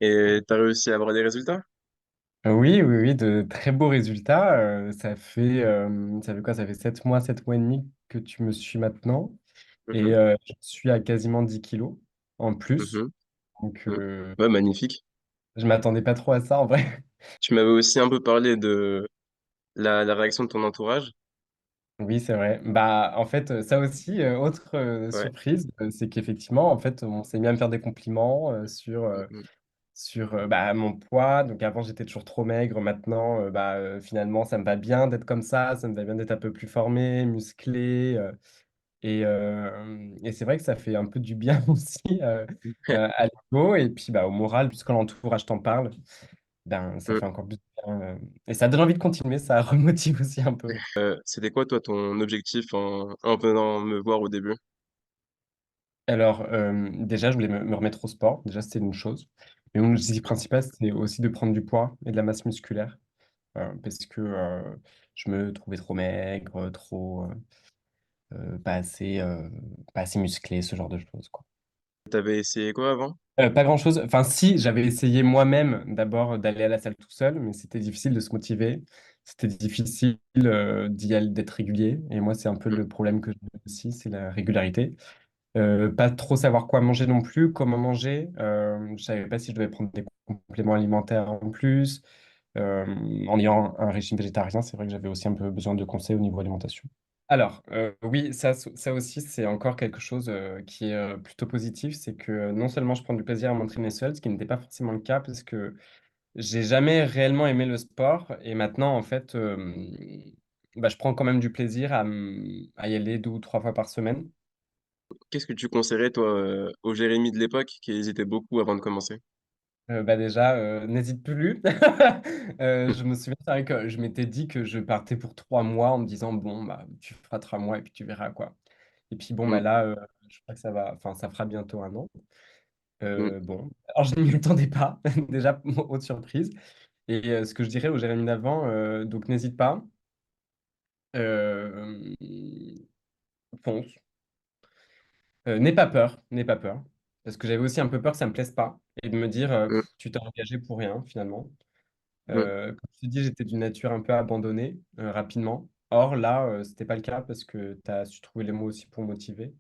Et t'as réussi à avoir des résultats? Oui, oui, oui, de très beaux résultats. Ça fait quoi? Ça fait 7 mois et demi que tu me suis maintenant. Et Mhm, je suis à quasiment 10 kilos en plus. mhm, Donc, mhm. Ouais, magnifique. je m'attendais pas trop à ça en vrai. Tu m'avais aussi un peu parlé de la réaction de ton entourage. Oui, c'est vrai. Bah, en fait, ça aussi, autre Ouais. surprise, c'est qu'effectivement, en fait, on s'est mis à me faire des compliments Mhm, sur mon poids. Donc avant, j'étais toujours trop maigre. Maintenant, finalement, ça me va bien d'être comme ça me va bien d'être un peu plus formé, musclé. Et c'est vrai que ça fait un peu du bien aussi à l'ego et puis au moral, puisque l'entourage t'en parle, ben, ça mhm. fait encore plus bien. Et ça donne envie de continuer, ça remotive aussi un peu. C'était quoi, toi, ton objectif en venant me voir au début? Alors, déjà, je voulais me remettre au sport. Déjà, c'était une chose. Mais mon objectif principal, c'est aussi de prendre du poids et de la masse musculaire. Parce que je me trouvais trop maigre, pas assez musclé, ce genre de choses, quoi. T'avais essayé quoi avant? Pas grand-chose. Enfin, si, j'avais essayé moi-même d'abord d'aller à la salle tout seul, mais c'était difficile de se motiver. C'était difficile d'être régulier. Et moi, c'est un peu Mhm, le problème que j'ai aussi, c'est la régularité. Pas trop savoir quoi manger non plus, comment manger. Je savais pas si je devais prendre des compléments alimentaires en plus. Euh, En ayant un régime végétarien, c'est vrai que j'avais aussi un peu besoin de conseils au niveau alimentation. Alors, oui, ça aussi, c'est encore quelque chose qui est plutôt positif. C'est que non seulement je prends du plaisir à m'entraîner seul, ce qui n'était pas forcément le cas, parce que j'ai jamais réellement aimé le sport. Et maintenant, en fait, je prends quand même du plaisir à y aller 2 ou 3 fois par semaine. Qu'est-ce que tu conseillerais, toi, au Jérémy de l'époque qui hésitait beaucoup avant de commencer? Déjà, n'hésite plus. Je me souviens, c'est vrai que je m'étais dit que je partais pour 3 mois en me disant, bon, bah, tu feras 3 mois et puis tu verras quoi. Et puis bon, Mhm, là, je crois que ça va, enfin, ça fera bientôt un an. mhm, Bon, alors je ne m'y attendais pas, déjà, haute surprise. Et ce que je dirais au Jérémy d'avant, donc n'hésite pas, euh, fonce. N'aie pas peur, n'aie pas peur. Parce que j'avais aussi un peu peur que ça me plaise pas et de me dire, mhm, Tu t'es engagé pour rien finalement. mhm. Comme je te dis, j'étais d'une nature un peu abandonnée rapidement. Or là, c'était pas le cas parce que tu as su trouver les mots aussi pour motiver.